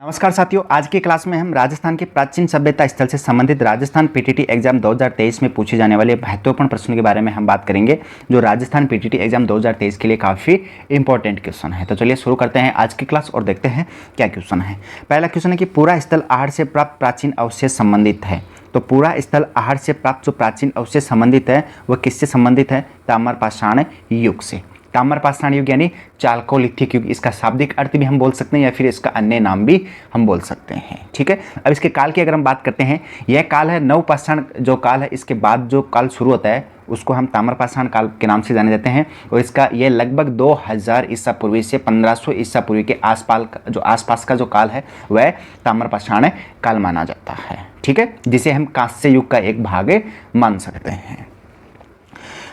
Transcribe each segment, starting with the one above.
नमस्कार साथियों, आज की क्लास में हम राजस्थान के प्राचीन सभ्यता स्थल से संबंधित राजस्थान पीटीटी एग्जाम 2023 में पूछे जाने वाले महत्वपूर्ण प्रश्नों के बारे में हम बात करेंगे, जो राजस्थान पीटीटी एग्जाम 2023 के लिए काफ़ी इंपॉर्टेंट क्वेश्चन है। तो चलिए शुरू करते हैं आज की क्लास और देखते हैं क्या क्वेश्चन है। पहला क्वेश्चन है कि पूरा स्थल आहड़ से प्राप्त प्राचीन अवशेष संबंधित है। तो पूरा स्थल आहड़ से प्राप्त जो प्राचीन अवशेष संबंधित है वह किससे संबंधित है? ताम्रपाषाण युग से। ताम्रपाषाण युग यानी चालकोलिथिक युग, इसका शाब्दिक अर्थ भी हम बोल सकते हैं या फिर इसका अन्य नाम भी हम बोल सकते हैं। ठीक है, अब इसके काल की अगर हम बात करते हैं, यह काल है नवपाषाण जो काल है, इसके बाद जो काल शुरू होता है उसको हम ताम्रपाषाण काल के नाम से जाने जाते हैं। और इसका यह लगभग 2000 ईसा पूर्वी से 1500 ईसा पूर्वी के आसपास का जो काल है वह ताम्रपाषाण काल माना जाता है। ठीक है, जिसे हम कांस्य युग का एक भाग मान सकते हैं।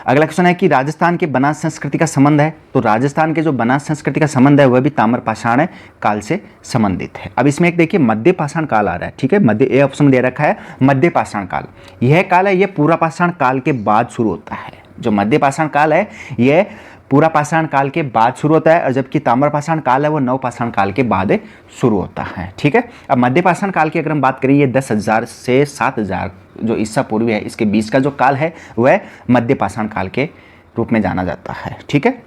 अगला क्वेश्चन है कि राजस्थान के बनास संस्कृति का संबंध है। तो राजस्थान के जो बनास संस्कृति का संबंध है वह भी ताम्रपाषाण काल से संबंधित है। अब इसमें एक देखिए मध्य पाषाण काल आ रहा है। ठीक है, मध्य ए ऑप्शन दे रखा है मध्य पाषाण काल। यह काल है, यह पूरा पाषाण काल के बाद शुरू होता है। जो मध्य पाषाण काल है यह पूरा पाषाण काल के बाद शुरू होता है, और जबकि ताम्रपाषाण काल है वो नवपाषाण काल के बाद शुरू होता है। ठीक है, अब मध्य पाषाण काल की अगर हम बात करें, ये 10,000 से 7,000 जो ईसा पूर्वी है, इसके बीच का जो काल है वह मध्य पाषाण काल के रूप में जाना जाता है। ठीक है,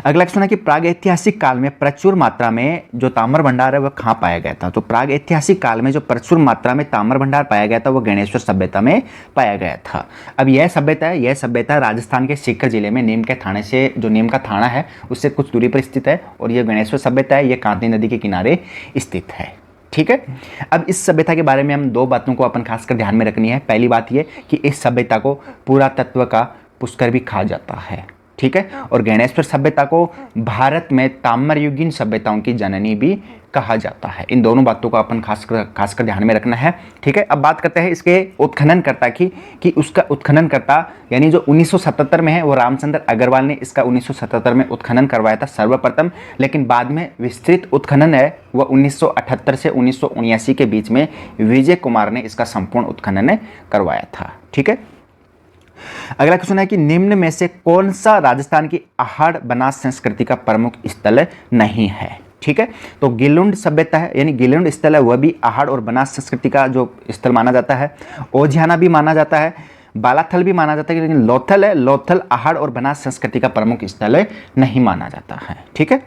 अगला क्वेश्चन है कि प्रागैतिहासिक काल में प्रचुर मात्रा में जो ताम्र भंडार है वह कहाँ पाया गया था? तो प्रागैतिहासिक काल में जो प्रचुर मात्रा में ताम्र भंडार पाया गया था वह गणेश्वर सभ्यता में पाया गया था। अब यह सभ्यता राजस्थान के सीकर जिले में नीम के थाने से, जो नीम का थाना है उससे कुछ दूरी पर स्थित है, और यह गणेश्वर सभ्यता है, यह कांती नदी के किनारे स्थित है। ठीक है, अब इस सभ्यता के बारे में हम दो बातों को अपन खासकर ध्यान में रखनी है। पहली बात यह कि इस सभ्यता को पुरातत्व का पुष्कर भी कहा जाता है। ठीक है, और गणेश्वर सभ्यता को भारत में ताम्रयुगीन सभ्यताओं की जननी भी कहा जाता है। इन दोनों बातों को अपन खासकर ध्यान में रखना है। ठीक है, अब बात करते हैं इसके उत्खननकर्ता की, कि उसका उत्खननकर्ता यानी जो 1977 में है वो रामचंद्र अग्रवाल ने इसका 1977 में उत्खनन करवाया था सर्वप्रथम, लेकिन बाद में विस्तृत उत्खनन है वह 1978 से 1979 के बीच में विजय कुमार ने इसका संपूर्ण उत्खनन करवाया था। ठीक है, अगला क्वेश्चन है कि निम्न में से कौन सा राजस्थान की आहड़ बनास संस्कृति का प्रमुख स्थल नहीं है? ठीक है, तो गिलुंड सभ्यता है यानी गिलुंड स्थल है वह भी आहड़ और बनास संस्कृति का जो स्थल माना जाता है। ओझियाना भी माना जाता है, बालाथल भी माना जाता है, लेकिन लोथल आहड़ और बनास संस्कृति का प्रमुख स्थल नहीं माना जाता है। ठीक है,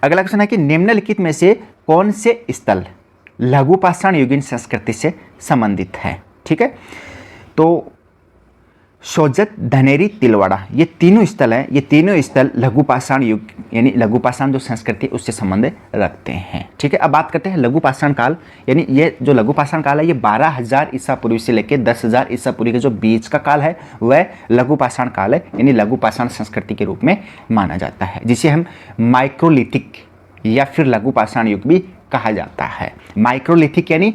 अगला क्वेश्चन है कि निम्नलिखित में से कौन से स्थल लघु पाषाण युगीन संस्कृति से संबंधित है? ठीक है, तो सोजत, धनेरी, तिलवाड़ा, ये तीनों स्थल हैं। ये तीनों स्थल लघु पाषाण युग यानी लघु पाषाण जो संस्कृति उससे संबंध रखते हैं। ठीक है, अब बात करते हैं लघु पाषाण काल, यानी ये जो लघु पाषाण काल है ये 12,000 ईसा पूर्वी से लेकर 10,000 ईसा पूर्वी के जो बीच का काल है वह लघु पाषाण काल है, यानी लघु पाषाण संस्कृति के रूप में माना जाता है, जिसे हम माइक्रोलिथिक या फिर लघु पाषाण युग भी कहा जाता है। माइक्रोलिथिक यानी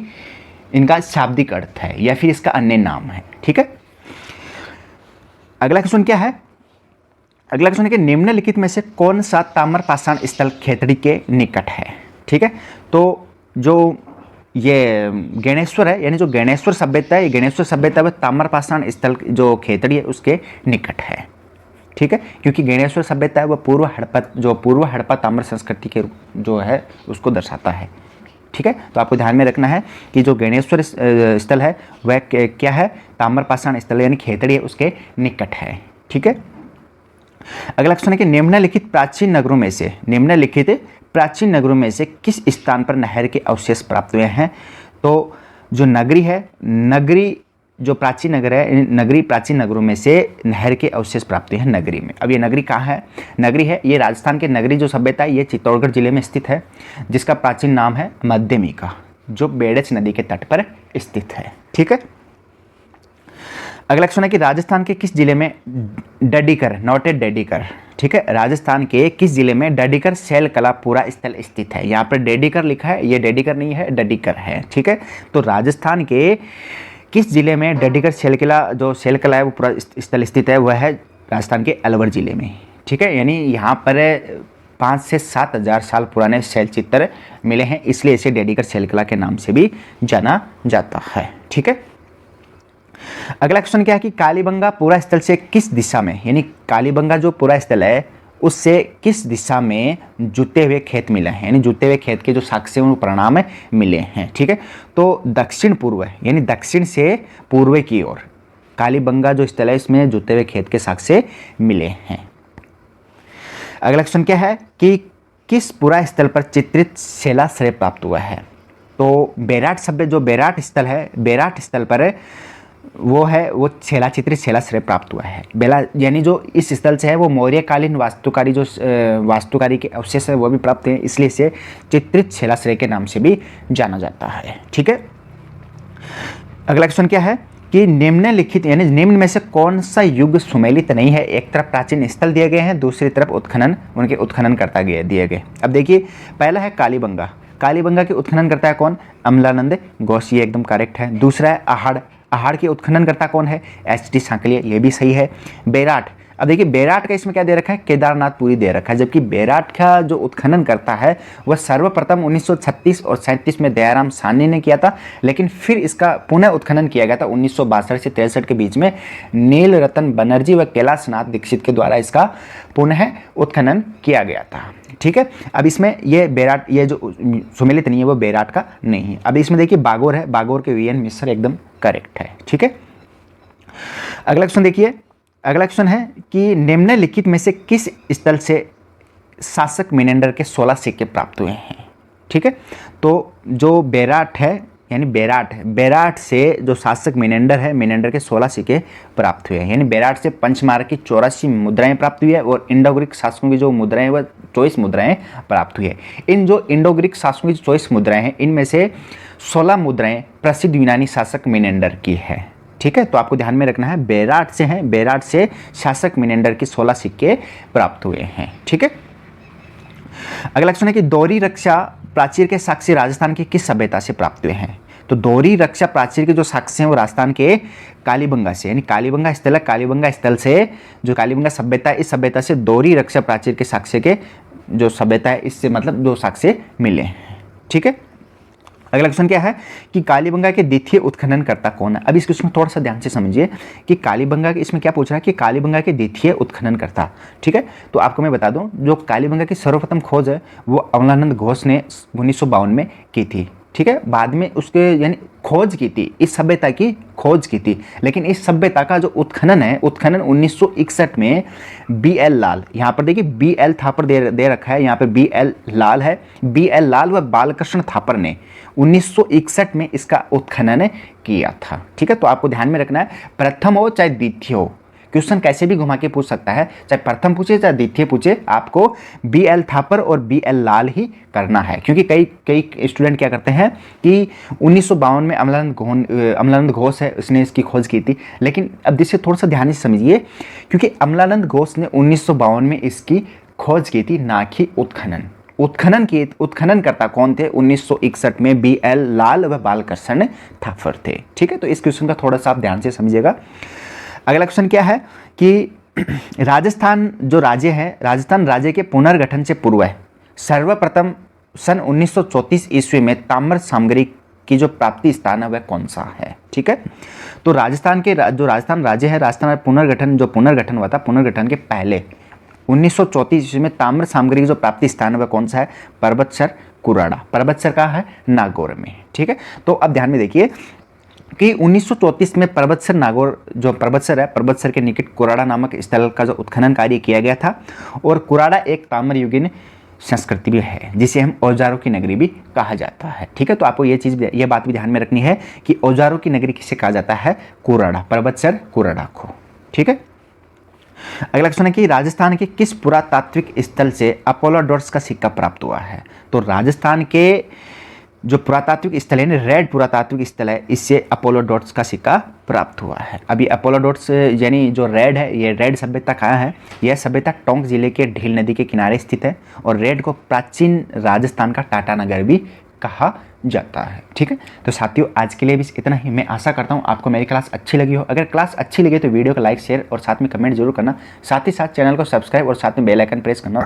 इनका शाब्दिक अर्थ है या फिर इसका अन्य नाम है। ठीक है, अगला क्वेश्चन क्या है? अगला क्वेश्चन है कि निम्नलिखित में से कौन सा ताम्रपाषाण स्थल खेतड़ी के निकट है? ठीक है, तो जो ये गणेश्वर है यानी जो गणेश्वर सभ्यता है, ये गणेश्वर सभ्यता वह ताम्रपाषाण स्थल जो खेतड़ी है उसके निकट है। ठीक है, क्योंकि गणेश्वर सभ्यता है वह पूर्व हड़प्पा ताम्र संस्कृति के जो है उसको दर्शाता है। ठीक है, तो आपको ध्यान में रखना है कि जो गणेश्वर स्थल है वह क्या है? ताम्रपाषाण स्थल यानी खेतड़ी है उसके निकट है। ठीक है, अगला क्वेश्चन है कि निम्नलिखित प्राचीन नगरों में से किस स्थान पर नहर के अवशेष प्राप्त हुए हैं? तो जो नगरी जो प्राचीन नगर है, प्राचीन नगरों में से नहर के अवशेष प्राप्त हुए हैं नगरी में। अब ये नगरी कहाँ है? नगरी है ये राजस्थान के नगरी जो सभ्यता है ये चित्तौड़गढ़ जिले में स्थित है, जिसका प्राचीन नाम है मध्यमिका, जो बेड़च नदी के तट पर स्थित है। ठीक है, अगला क्वेश्चन है कि राजस्थान के किस जिले में डडीकर, नोटेड डडीकर, ठीक है, राजस्थान के किस जिले में डडीकर शैल कला पूरा स्थल स्थित है? यहाँ पर डेडीकर लिखा है, ये डेडीकर नहीं है, डडीकर है। ठीक है, तो राजस्थान के किस जिले में डडीकर शैल कला है वो पूरा स्थल स्थित है? वह है राजस्थान के अलवर जिले में। ठीक है, यानी यहाँ पर 5 से 7,000 साल पुराने शैल चित्र मिले हैं, इसलिए इसे डडीकर शैल कला के नाम से भी जाना जाता है। ठीक है, अगला क्वेश्चन क्या है कि कालीबंगा पूरा स्थल से किस दिशा में, यानी कालीबंगा जो पूरा स्थल है उससे किस दिशा में जुते हुए खेत मिले हैं, यानी जुते हुए खेत के जो साक्ष्य हैं, परिणाम मिले हैं। ठीक है, तो दक्षिण पूर्व यानी दक्षिण से पूर्व की ओर कालीबंगा जो स्थल है इसमें जुते हुए खेत के साक्ष्य मिले हैं। अगला क्वेश्चन क्या है कि किस पुरा स्थल पर चित्रित शिलाश्रय प्राप्त हुआ है। तो बेराट सभ्य जो बेराट स्थल है, बेराट स्थल पर वो चित्रित शिलाश्रय प्राप्त हुआ है। बेला यानी जो इस स्थल से है वो मौर्यकालीन वास्तुकारी के अवशेष है वो भी प्राप्त हैं, इसलिए इसे चित्रित शिलाश्रय के नाम से भी जाना जाता है। ठीक है, अगला क्वेश्चन क्या है कि निम्नलिखित यानी निम्न में से कौन सा युग सुमेलित नहीं है। एक तरफ प्राचीन स्थल दिए गए हैं, दूसरी तरफ उनके उत्खनन करता दिए गए। अब देखिए, पहला है कालीबंगा। कालीबंगा के उत्खनन करता है कौन? अमलानंद घोष, ये एकदम करेक्ट है। दूसरा है अहाड़। अहाड़ के उत्खनन करता कौन है? एच.टी. सांकलिया, ये भी सही है। बेराट, अब देखिए बेराट का इसमें क्या दे रखा है? केदारनाथ पुरी दे रखा है, जबकि बेराट का जो उत्खनन करता है वह सर्वप्रथम 1936 और 37 में दयाराम साहनी ने किया था, लेकिन फिर इसका पुनः उत्खनन किया गया था 1962 से 63 के बीच में नील रतन बनर्जी व कैलाशनाथ दीक्षित के द्वारा इसका पुनः उत्खनन किया गया था। ठीक है, अब इसमें ये बेराट, ये जो सुमेलित नहीं है वो बेराट का नहीं है। अब इसमें देखिए बागोर है, बागोर के वी.एन. मिश्र एकदम करेक्ट है। ठीक है, अगला क्वेश्चन देखिए, अगला क्वेश्चन है कि निम्नलिखित में से किस स्थल से शासक मिनेंडर के 16 सिक्के प्राप्त हुए हैं। ठीक है, तो जो बेराट है यानी बेराट से जो शासक मिनेंडर है, मिनेंडर के 16 सिक्के प्राप्त हुए हैं। यानी बेराट से पंचमार्क की 84 मुद्राएं प्राप्त हुई है और इंडो ग्रीक शासकों की जो मुद्राएं वह 24 मुद्राएं प्राप्त हुई है। इन जो इंडो ग्रीक शासकों की 24 मुद्राएं हैं इनमें से 16 मुद्राएं प्रसिद्ध यूनानी शासक मिनेंडर की है। ठीक है, तो आपको ध्यान में रखना है बेराट से शासक मिनेंडर के 16 सिक्के प्राप्त हुए हैं। ठीक है, अगला क्वेश्चन है कि दोहरी रक्षा प्राचीर के साक्ष्य राजस्थान की किस सभ्यता से प्राप्त हुए हैं। तो दोहरी रक्षा प्राचीर के जो साक्ष्य हैं वो राजस्थान के कालीबंगा से, यानी कालीबंगा स्थल है, कालीबंगा स्थल से जो कालीबंगा सभ्यता है इस सभ्यता से दोहरी रक्षा प्राचीर के साक्ष्य के जो सभ्यता है इससे मतलब दो साक्ष्य मिले हैं। ठीक है, अगला क्वेश्चन क्या है कि कालीबंगा के द्वितीय उत्खननकर्ता कौन है। अब इस क्वेश्चन में थोड़ा सा ध्यान से समझिए कि कालीबंगा के इसमें क्या पूछ रहा है कि कालीबंगा के द्वितीय उत्खननकर्ता। ठीक है, तो आपको मैं बता दूं जो कालीबंगा की सर्वप्रथम खोज है वो अमलानंद घोष ने 1952 में की थी। ठीक है, बाद में उसके यानी खोज की थी, इस सभ्यता की खोज की थी, लेकिन इस सभ्यता का जो उत्खनन है, उत्खनन 1961 में बी.एल. लाल, यहाँ पर देखिए बी.एल. थापर दे रखा है, यहाँ पर बी.एल. लाल है, बी.एल. लाल व बालकृष्ण थापर ने 1961 में इसका उत्खनन किया था। ठीक है, तो आपको ध्यान में रखना है प्रथम हो चाहे द्वितीय हो, क्वेश्चन कैसे भी घुमा के पूछ सकता है, चाहे प्रथम पूछे चाहे द्वितीय पूछे, आपको बी.एल. थापर और बी.एल. लाल ही करना है। क्योंकि कई स्टूडेंट क्या करते हैं कि 1952 में अमलानंद घोष है उसने इसकी खोज की थी, लेकिन अब जिससे थोड़ा सा ध्यान से समझिए क्योंकि अमलानंद घोष ने 1952 में इसकी खोज की थी, ना कि उत्खनन करता कौन थे 1961 में बी.एल. लाल व बालकृष्ण थापर थे। ठीक है, तो इस क्वेश्चन का थोड़ा सा आप ध्यान से समझिएगा। अगला क्वेश्चन क्या है कि राजस्थान जो राज्य है, राजस्थान राज्य के पुनर्गठन से पूर्व है सर्वप्रथम सन 1934 ईस्वी में ताम्र सामग्री की जो प्राप्ति स्थान है वह कौन सा है। ठीक है, तो राजस्थान के जो राजस्थान राज्य है, राजस्थान पुनर्गठन हुआ था, पुनर्गठन के पहले 1934 ईस्वी में ताम्र सामग्री की जो प्राप्ति स्थान है वह कौन सा है? पर्वतसर कुराड़ा। पर्वतसर का है नागौर में। ठीक है, तो अब ध्यान में देखिए कि 1934 में पर्वतसर नागौर जो पर्वतसर है, पर्वतसर के निकट कुराड़ा नामक स्थल का जो उत्खनन कार्य किया गया था, और कुराड़ा एक ताम्र युगीन संस्कृति भी है जिसे हम औजारों की नगरी भी कहा जाता है। ठीक है, तो आपको ये बात भी ध्यान में रखनी है कि औजारों की नगरी किसे कहा जाता है? कुराड़ा, पर्वतसर कुराड़ा को। ठीक है, अगला क्वेश्चन है कि राजस्थान के किस पुरातात्विक स्थल से अपोलोडोरस का सिक्का प्राप्त हुआ है। तो राजस्थान के जो पुरातात्विक स्थल है, रेड पुरातात्विक स्थल है, इससे अपोलोडोरस का सिक्का प्राप्त हुआ है। अभी अपोलोडोरस यानी जो रेड है, ये रेड सभ्यता कहाँ है? यह सभ्यता टोंक जिले के ढील नदी के किनारे स्थित है, और रेड को प्राचीन राजस्थान का टाटा नगर भी कहा जाता है। ठीक है, तो साथियों आज के लिए भी इतना ही। मैं आशा करता हूँ आपको मेरी क्लास अच्छी लगी हो। अगर क्लास अच्छी लगी तो वीडियो को लाइक, शेयर और साथ में कमेंट जरूर करना। साथ ही साथ चैनल को सब्सक्राइब और साथ में बेल आइकन प्रेस करना,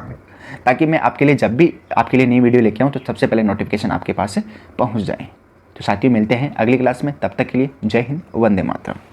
ताकि मैं आपके लिए जब भी आपके लिए नई वीडियो लेके आऊँ तो सबसे पहले नोटिफिकेशन आपके पास पहुँच जाए। तो साथियों मिलते हैं अगली क्लास में, तब तक के लिए जय हिंद, वंदे मातरम।